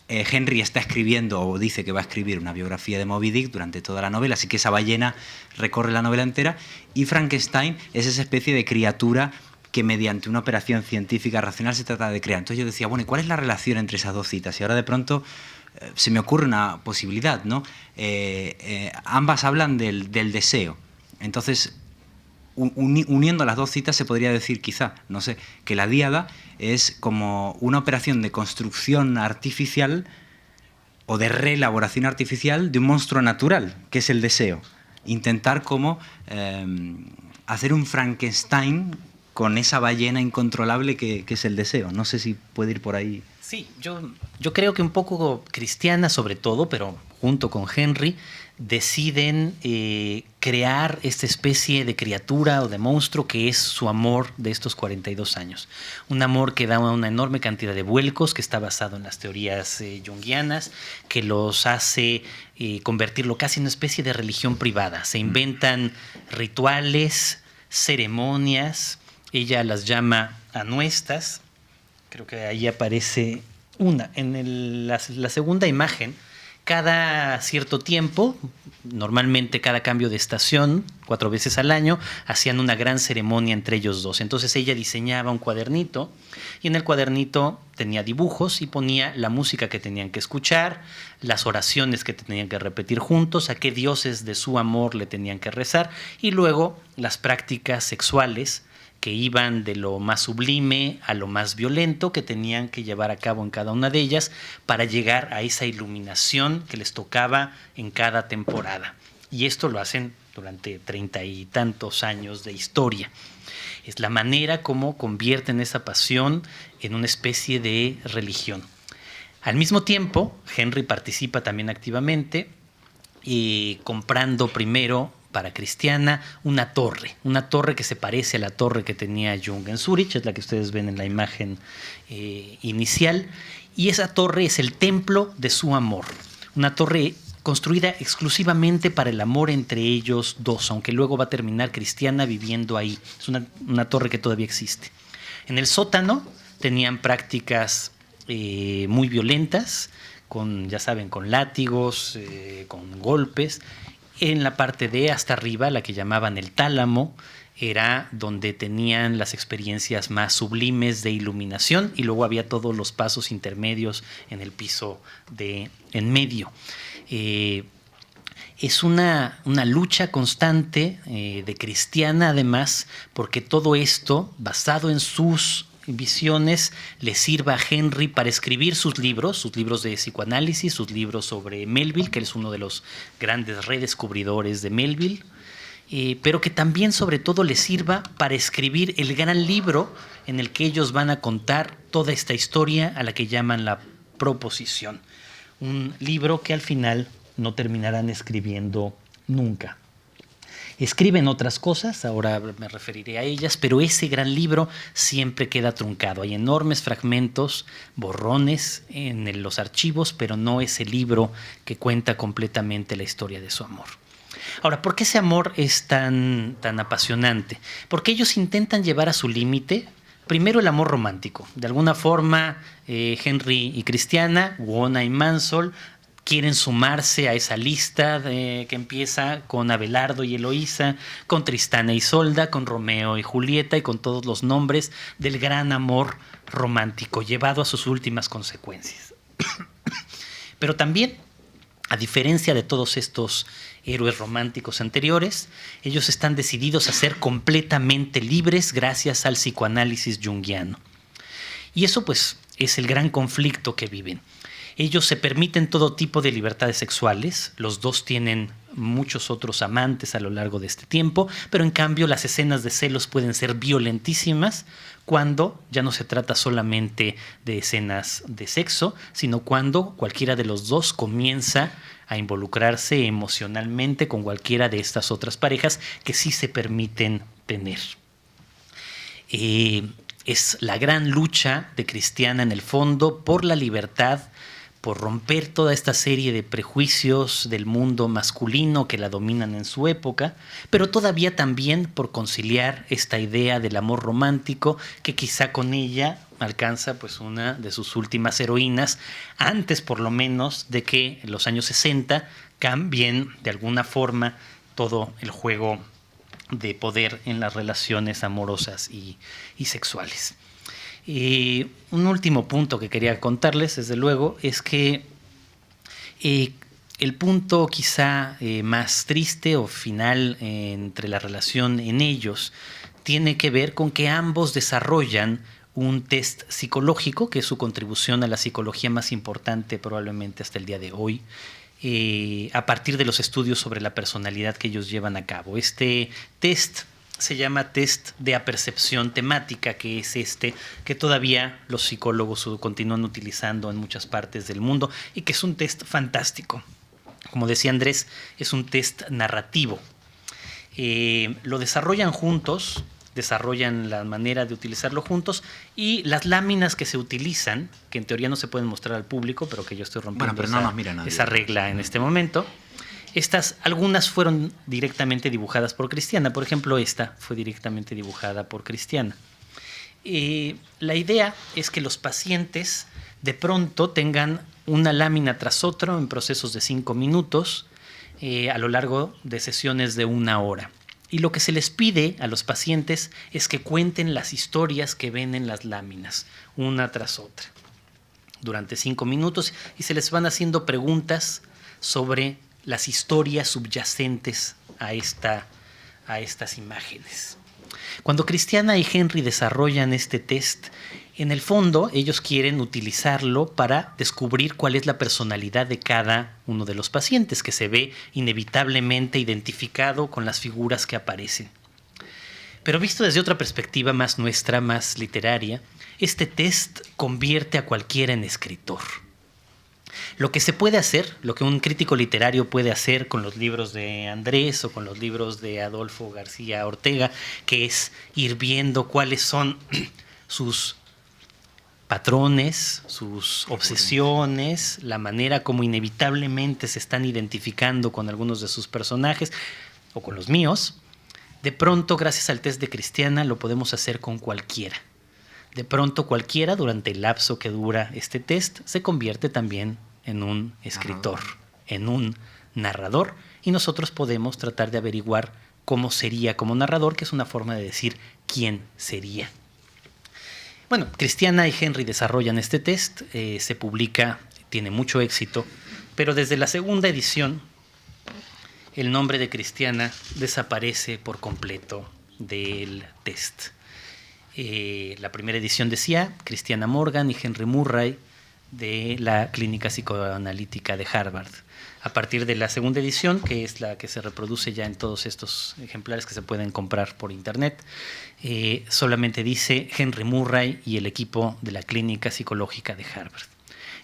Henry está escribiendo, o dice que va a escribir, una biografía de Moby Dick durante toda la novela, así que esa ballena recorre la novela entera. Y Frankenstein es esa especie de criatura que mediante una operación científica racional se trata de crear. Entonces yo decía, bueno, ¿y cuál es la relación entre esas dos citas? Y ahora de pronto se me ocurre una posibilidad, ¿no? Ambas hablan del deseo. Entonces, uniendo las dos citas se podría decir quizá, no sé, que la Díada es como una operación de construcción artificial o de reelaboración artificial de un monstruo natural, que es el deseo. Intentar como hacer un Frankenstein con esa ballena incontrolable que es el deseo. No sé si puede ir por ahí. Sí, yo creo que un poco Cristiana sobre todo, pero junto con Henry, deciden crear esta especie de criatura o de monstruo que es su amor de estos 42 años. Un amor que da una enorme cantidad de vuelcos, que está basado en las teorías junguianas, que los hace convertirlo casi en una especie de religión privada. Se inventan rituales, ceremonias, ella las llama anuestas. Creo que ahí aparece una. En la segunda imagen, cada cierto tiempo, normalmente cada cambio de estación, 4 veces al año, hacían una gran ceremonia entre ellos dos. Entonces ella diseñaba un cuadernito y en el cuadernito tenía dibujos y ponía la música que tenían que escuchar, las oraciones que tenían que repetir juntos, a qué dioses de su amor le tenían que rezar y luego las prácticas sexuales que iban de lo más sublime a lo más violento que tenían que llevar a cabo en cada una de ellas para llegar a esa iluminación que les tocaba en cada temporada. Y esto lo hacen durante 30 y tantos años de historia. Es la manera como convierten esa pasión en una especie de religión. Al mismo tiempo, Henry participa también activamente comprando primero para Cristiana una torre que se parece a la torre que tenía Jung en Zúrich, es la que ustedes ven en la imagen inicial, y esa torre es el templo de su amor, una torre construida exclusivamente para el amor entre ellos dos, aunque luego va a terminar Cristiana viviendo ahí. Es una torre que todavía existe. En el sótano tenían prácticas muy violentas, ya saben, con látigos, con golpes. En la parte de hasta arriba, la que llamaban el tálamo, era donde tenían las experiencias más sublimes de iluminación y luego había todos los pasos intermedios en el piso de en medio. Y es una lucha constante de Cristiana, además, porque todo esto, basado en sus visiones, le sirva a Henry para escribir sus libros de psicoanálisis, sus libros sobre Melville, que es uno de los grandes redescubridores de Melville, pero que también sobre todo le sirva para escribir el gran libro en el que ellos van a contar toda esta historia a la que llaman la proposición. Un libro que al final no terminarán escribiendo nunca. Escriben otras cosas, ahora me referiré a ellas, pero ese gran libro siempre queda truncado. Hay enormes fragmentos, borrones en los archivos, pero no ese libro que cuenta completamente la historia de su amor. Ahora, ¿por qué ese amor es tan apasionante? Porque ellos intentan llevar a su límite primero el amor romántico. De alguna forma, Henry y Cristiana, Wona y Mansell, quieren sumarse a esa lista que empieza con Abelardo y Eloísa, con Tristán e Isolda, con Romeo y Julieta y con todos los nombres del gran amor romántico llevado a sus últimas consecuencias. Pero también, a diferencia de todos estos héroes románticos anteriores, ellos están decididos a ser completamente libres gracias al psicoanálisis junguiano. Y eso pues es el gran conflicto que viven. Ellos se permiten todo tipo de libertades sexuales, los dos tienen muchos otros amantes a lo largo de este tiempo, pero en cambio las escenas de celos pueden ser violentísimas cuando ya no se trata solamente de escenas de sexo, sino cuando cualquiera de los dos comienza a involucrarse emocionalmente con cualquiera de estas otras parejas que sí se permiten tener. Es la gran lucha de Cristiana en el fondo por la libertad, por romper toda esta serie de prejuicios del mundo masculino que la dominan en su época, pero todavía también por conciliar esta idea del amor romántico que quizá con ella alcanza pues una de sus últimas heroínas, antes por lo menos de que en los años 60 cambien de alguna forma todo el juego de poder en las relaciones amorosas y sexuales. Un último punto que quería contarles, desde luego, es que el punto quizá más triste o final entre la relación en ellos tiene que ver con que ambos desarrollan un test psicológico, que es su contribución a la psicología más importante probablemente hasta el día de hoy, a partir de los estudios sobre la personalidad que ellos llevan a cabo. Este test se llama test de apercepción temática, que es que todavía los psicólogos continúan utilizando en muchas partes del mundo y que es un test fantástico. Como decía Andrés, es un test narrativo. Lo desarrollan juntos, desarrollan la manera de utilizarlo juntos, y las láminas que se utilizan, que en teoría no se pueden mostrar al público, pero que yo estoy rompiendo esa regla en este momento. Algunas fueron directamente dibujadas por Cristiana. Por ejemplo, esta fue directamente dibujada por Cristiana. La idea es que los pacientes de pronto tengan una lámina tras otra en procesos de 5 minutos a lo largo de sesiones de 1 hora. Y lo que se les pide a los pacientes es que cuenten las historias que ven en las láminas, una tras otra, durante 5 minutos, y se les van haciendo preguntas sobre las historias subyacentes a estas imágenes. Cuando Cristiana y Henry desarrollan este test, en el fondo ellos quieren utilizarlo para descubrir cuál es la personalidad de cada uno de los pacientes, que se ve inevitablemente identificado con las figuras que aparecen. Pero visto desde otra perspectiva más nuestra, más literaria, este test convierte a cualquiera en escritor. Lo que se puede hacer, lo que un crítico literario puede hacer con los libros de Andrés o con los libros de Adolfo García Ortega, que es ir viendo cuáles son sus patrones, sus obsesiones, la manera como inevitablemente se están identificando con algunos de sus personajes o con los míos. De pronto, gracias al test de Cristiana, lo podemos hacer con cualquiera. De pronto, cualquiera, durante el lapso que dura este test, se convierte también en un escritor, en un narrador, y nosotros podemos tratar de averiguar cómo sería como narrador, que es una forma de decir quién sería. Bueno, Cristiana y Henry desarrollan este test, se publica, tiene mucho éxito, pero desde la segunda edición el nombre de Cristiana desaparece por completo del test. La primera edición decía Cristiana Morgan y Henry Murray de la Clínica Psicoanalítica de Harvard. A partir de la segunda edición, que es la que se reproduce ya en todos estos ejemplares que se pueden comprar por internet, solamente dice Henry Murray y el equipo de la Clínica Psicológica de Harvard.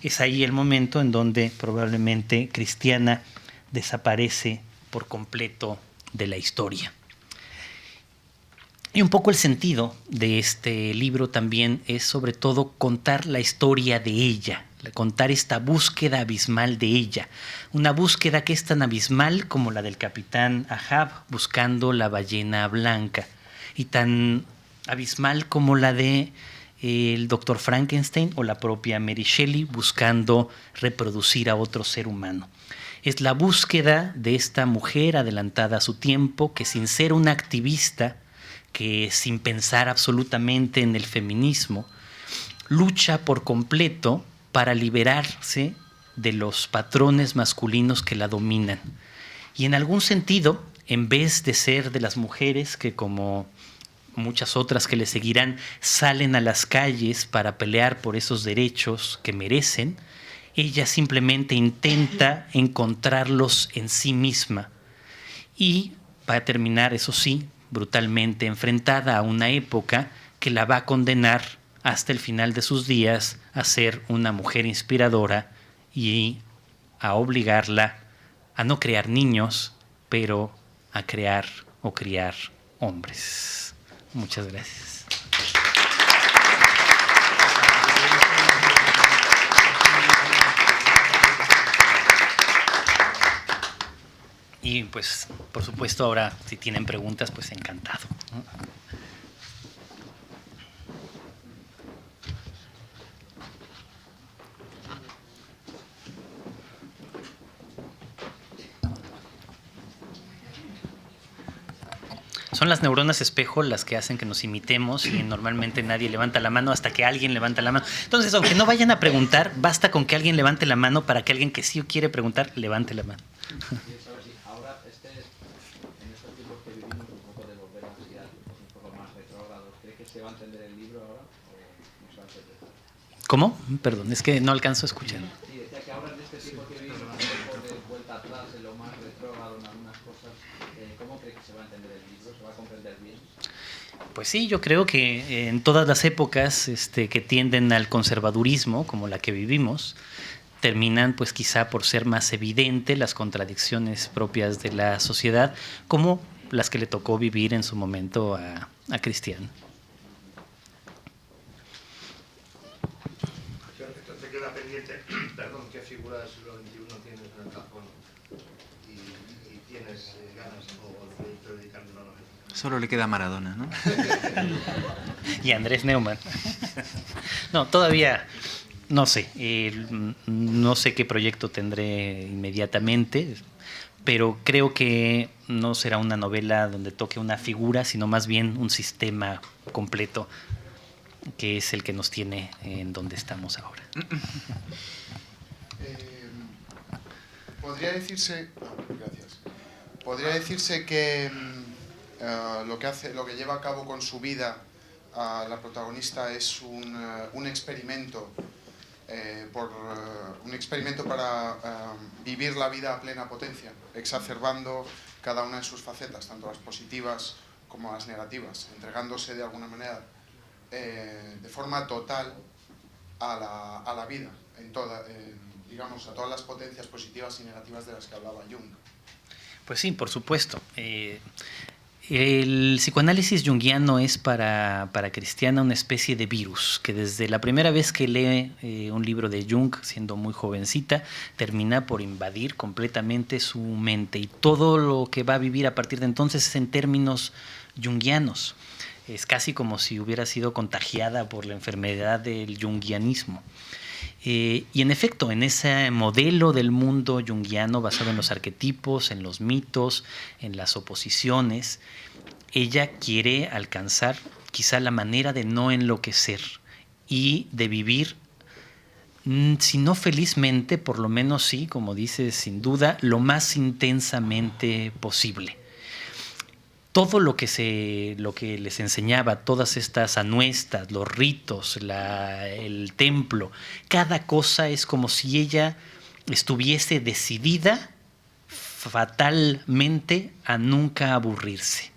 Es ahí el momento en donde probablemente Cristiana desaparece por completo de la historia. Y un poco el sentido de este libro también es sobre todo contar la historia de ella, contar esta búsqueda abismal de ella, una búsqueda que es tan abismal como la del capitán Ahab buscando la ballena blanca y tan abismal como la de el doctor Frankenstein o la propia Mary Shelley buscando reproducir a otro ser humano. Es la búsqueda de esta mujer adelantada a su tiempo que, sin ser una activista, que sin pensar absolutamente en el feminismo, lucha por completo para liberarse de los patrones masculinos que la dominan. Y en algún sentido, en vez de ser de las mujeres que, como muchas otras que le seguirán, salen a las calles para pelear por esos derechos que merecen, ella simplemente intenta encontrarlos en sí misma. Y va a terminar, eso sí, brutalmente enfrentada a una época que la va a condenar hasta el final de sus días a ser una mujer inspiradora y a obligarla a no crear niños, pero a crear o criar hombres. Muchas gracias. Y pues, por supuesto, ahora si tienen preguntas, pues encantado. Son las neuronas espejo las que hacen que nos imitemos y normalmente nadie levanta la mano hasta que alguien levanta la mano. Entonces, aunque no vayan a preguntar, basta con que alguien levante la mano para que alguien que sí quiere preguntar, levante la mano. ¿Cómo? Perdón, es que no alcanzo a escuchar. Sí, decía que ahora en este tiempo que vivimos un poco de vuelta atrás, en lo más retrógrado en algunas cosas, ¿cómo cree que se va a entender el libro? ¿Se va a comprender bien? Pues sí, yo creo que en todas las épocas que tienden al conservadurismo, como la que vivimos, terminan pues quizá por ser más evidente las contradicciones propias de la sociedad, como las que le tocó vivir en su momento a Cristiana. Perdón, ¿qué figura del siglo XXI tienes en el cajón y tienes ganas o el proyecto de dedicándolo a la gente? Solo le queda Maradona, ¿no? Y Andrés Neumann. No, todavía no sé. No sé qué proyecto tendré inmediatamente, pero creo que no será una novela donde toque una figura, sino más bien un sistema completo, que es el que nos tiene en donde estamos ahora. Podría decirse que lo que lleva a cabo con su vida la protagonista es un experimento para vivir la vida a plena potencia, exacerbando cada una de sus facetas, tanto las positivas como las negativas, entregándose de alguna manera de forma total a la vida, digamos, a todas las potencias positivas y negativas de las que hablaba Jung. Pues sí, por supuesto. El psicoanálisis junguiano es para Cristiana una especie de virus que desde la primera vez que lee un libro de Jung, siendo muy jovencita, termina por invadir completamente su mente, y todo lo que va a vivir a partir de entonces es en términos junguianos. Es casi como si hubiera sido contagiada por la enfermedad del junguianismo. Y en efecto, en ese modelo del mundo junguiano basado en los arquetipos, en los mitos, en las oposiciones, ella quiere alcanzar quizá la manera de no enloquecer y de vivir si no felizmente, por lo menos sí, como dices, sin duda, lo más intensamente posible. Todo lo que les enseñaba, todas estas anuestas, los ritos, el templo, cada cosa es como si ella estuviese decidida fatalmente a nunca aburrirse,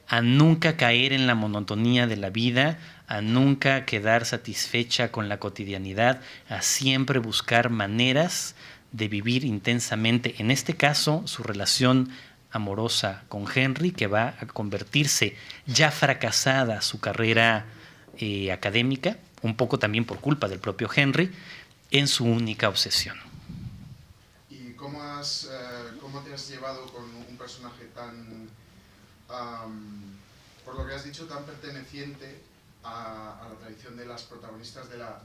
a nunca caer en la monotonía de la vida, a nunca quedar satisfecha con la cotidianidad, a siempre buscar maneras de vivir intensamente, en este caso, su relación amorosa con Henry, que va a convertirse, ya fracasada su carrera académica, un poco también por culpa del propio Henry, en su única obsesión. ¿Y cómo te has llevado con un personaje tan, por lo que has dicho, tan perteneciente a la tradición de las protagonistas de la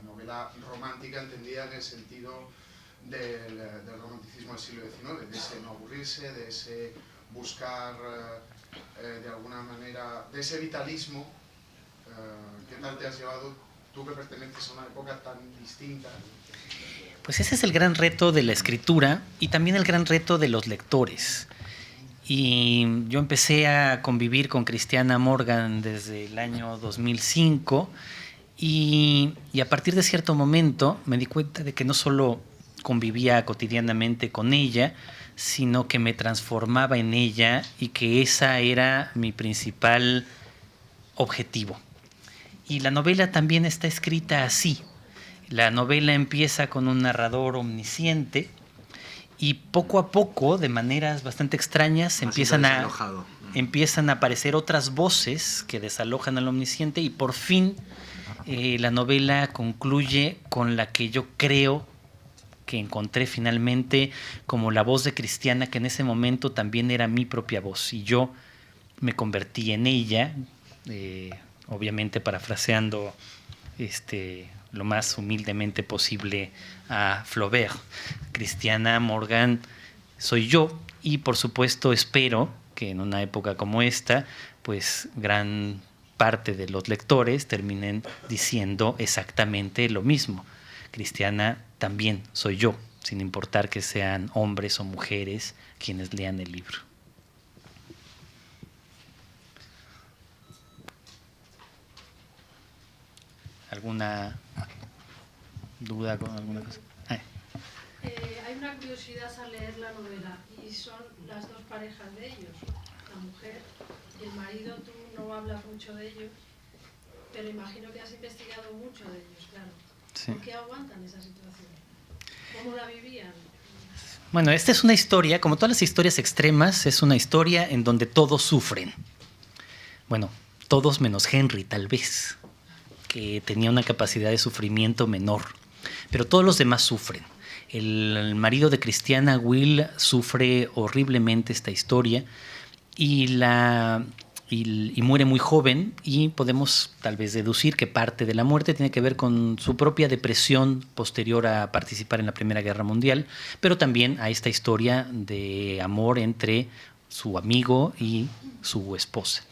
novela romántica, entendida en el sentido del romanticismo del siglo XIX, de ese no aburrirse, de ese buscar de alguna manera, de ese vitalismo? ¿Qué tal te has llevado tú, que perteneces a una época tan distinta? Pues ese es el gran reto de la escritura y también el gran reto de los lectores. Y yo empecé a convivir con Christiana Morgan desde el año 2005 y a partir de cierto momento me di cuenta de que no solo convivía cotidianamente con ella, sino que me transformaba en ella y que ese era mi principal objetivo. Y la novela también está escrita así. La novela empieza con un narrador omnisciente y poco a poco, de maneras bastante extrañas, empiezan a aparecer otras voces que desalojan al omnisciente y por fin la novela concluye con la que yo creo que encontré finalmente como la voz de Christiana, que en ese momento también era mi propia voz y yo me convertí en ella, obviamente parafraseando lo más humildemente posible a Flaubert. Christiana Morgan soy yo y por supuesto espero que en una época como esta, pues gran parte de los lectores terminen diciendo exactamente lo mismo. Christiana también soy yo, sin importar que sean hombres o mujeres quienes lean el libro. ¿Alguna duda con alguna cosa? Hay una curiosidad al leer la novela y son las dos parejas de ellos, la mujer y el marido. Tú no hablas mucho de ellos, pero imagino que has investigado mucho de ellos, claro. Sí. ¿Por qué aguantan esa situación? ¿Cómo la vivían? Bueno, esta es una historia, como todas las historias extremas, es una historia en donde todos sufren. Bueno, todos menos Henry, tal vez, que tenía una capacidad de sufrimiento menor, pero todos los demás sufren. El marido de Christiana, Will, sufre horriblemente esta historia y muere muy joven, y podemos tal vez deducir que parte de la muerte tiene que ver con su propia depresión posterior a participar en la Primera Guerra Mundial, pero también a esta historia de amor entre su amigo y su esposa.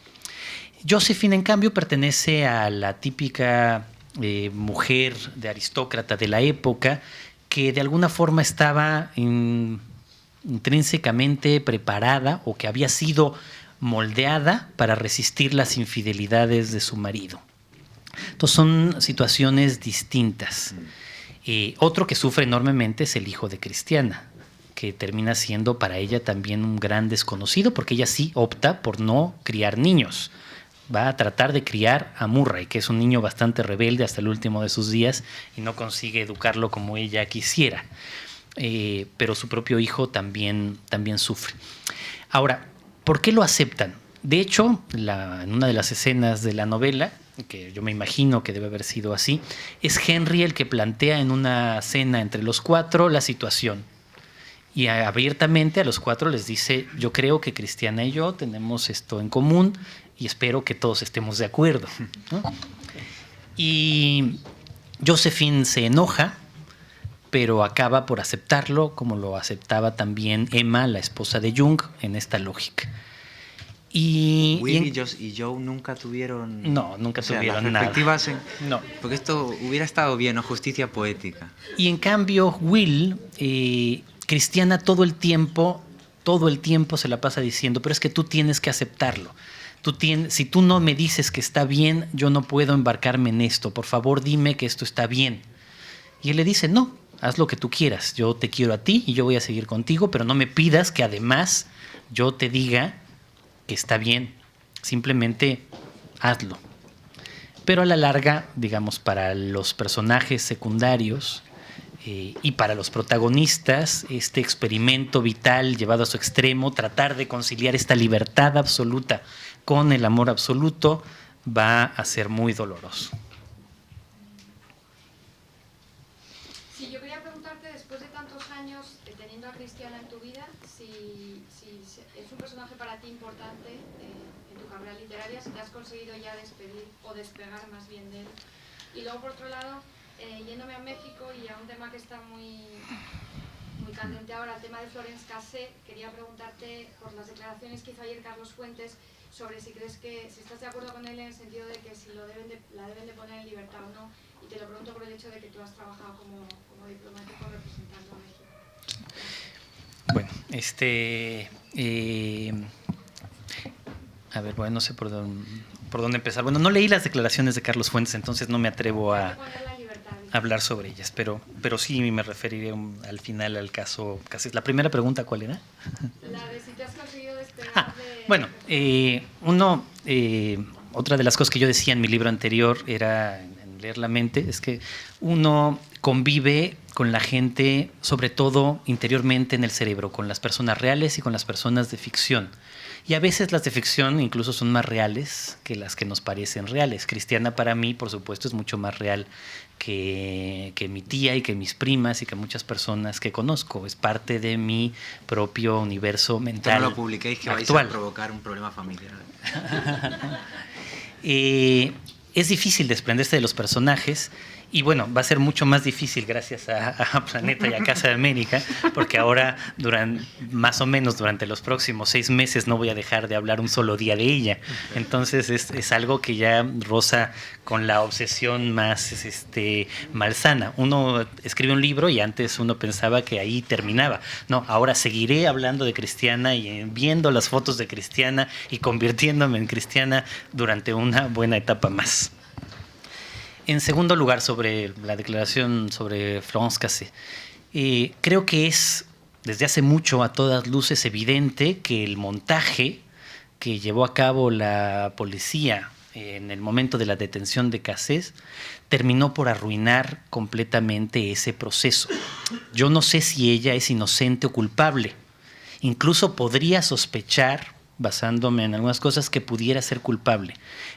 Josephine, en cambio, pertenece a la típica mujer de aristócrata de la época que de alguna forma estaba intrínsecamente preparada o que había sido moldeada para resistir las infidelidades de su marido. Entonces son situaciones distintas. Otro que sufre enormemente es el hijo de Christiana, que termina siendo para ella también un gran desconocido, porque ella sí opta por no criar niños. Va a tratar de criar a Murray, que es un niño bastante rebelde hasta el último de sus días y no consigue educarlo como ella quisiera. Pero su propio hijo también sufre. Ahora, ¿por qué lo aceptan? De hecho, en una de las escenas de la novela, que yo me imagino que debe haber sido así, es Henry el que plantea en una cena entre los cuatro la situación. Y abiertamente a los cuatro les dice: yo creo que Christiana y yo tenemos esto en común y espero que todos estemos de acuerdo, ¿no? Y Josephine se enoja, pero acaba por aceptarlo, como lo aceptaba también Emma, la esposa de Jung, en esta lógica. Will y Joe nunca tuvieron... No, nunca tuvieron las nada. perspectivas No. Porque esto hubiera estado bien, ¿no? Justicia poética. Y en cambio, Will, Cristiana todo el tiempo se la pasa diciendo, pero es que tú tienes que aceptarlo. Si tú no me dices que está bien, yo no puedo embarcarme en esto. Por favor, dime que esto está bien. Y él le dice, no, haz lo que tú quieras. Yo te quiero a ti y yo voy a seguir contigo, pero no me pidas que además yo te diga que está bien. Simplemente hazlo. Pero a la larga, digamos, para los personajes secundarios y para los protagonistas, este experimento vital llevado a su extremo, tratar de conciliar esta libertad absoluta con el amor absoluto, va a ser muy doloroso. Sí, yo quería preguntarte, después de tantos años teniendo a Cristiana en tu vida, si es un personaje para ti importante en tu carrera literaria, si te has conseguido ya despedir o despegar más bien de él. Y luego, por otro lado, yéndome a México y a un tema que está muy candente ahora, el tema de Florence Cassé, quería preguntarte por las declaraciones que hizo ayer Carlos Fuentes sobre si crees si estás de acuerdo con él en el sentido de que si la deben de poner en libertad o no. Y te lo pregunto por el hecho de que tú has trabajado como diplomático representando a México. Bueno, a ver, bueno, no sé por dónde empezar. Bueno, no leí las declaraciones de Carlos Fuentes, entonces no me atrevo a hablar sobre ellas, pero sí me referiré al final al caso. La primera pregunta, ¿cuál era? La de si te has conseguido despegar de... Bueno, otra de las cosas que yo decía en mi libro anterior era, en Leer la mente, es que uno convive con la gente, sobre todo interiormente en el cerebro, con las personas reales y con las personas de ficción. Y a veces las de ficción incluso son más reales que las que nos parecen reales. Cristiana para mí, por supuesto, es mucho más real que mi tía y que mis primas y que muchas personas que conozco. Es parte de mi propio universo mental. No lo publiquéis que actual. vais a provocar un problema familiar. Es difícil desprenderse de los personajes. Y bueno, va a ser mucho más difícil gracias a Planeta y a Casa de América, porque ahora, más o menos durante los próximos 6 meses, no voy a dejar de hablar un solo día de ella. Entonces es algo que ya roza con la obsesión más malsana. Uno escribe un libro y antes uno pensaba que ahí terminaba. No, ahora seguiré hablando de Cristiana y viendo las fotos de Cristiana y convirtiéndome en Cristiana durante una buena etapa más. En segundo lugar, sobre la declaración sobre Florence Cassé, creo que es desde hace mucho a todas luces evidente que el montaje que llevó a cabo la policía en el momento de la detención de Cassé terminó por arruinar completamente ese proceso. Yo no sé si ella es inocente o culpable. Incluso podría sospechar, basándome en algunas cosas, que pudiera ser culpable.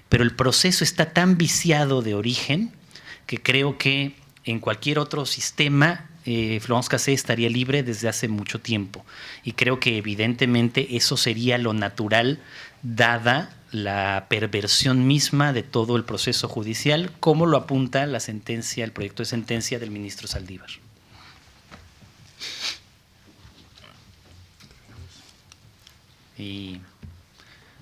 Pero el proceso está tan viciado de origen que creo que en cualquier otro sistema Florence Cassé estaría libre desde hace mucho tiempo. Y creo que evidentemente eso sería lo natural, dada la perversión misma de todo el proceso judicial, como lo apunta la sentencia, el proyecto de sentencia del ministro Saldívar. Y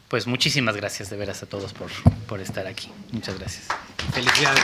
pues muchísimas gracias de veras a todos por estar aquí. Muchas gracias. Felicidades.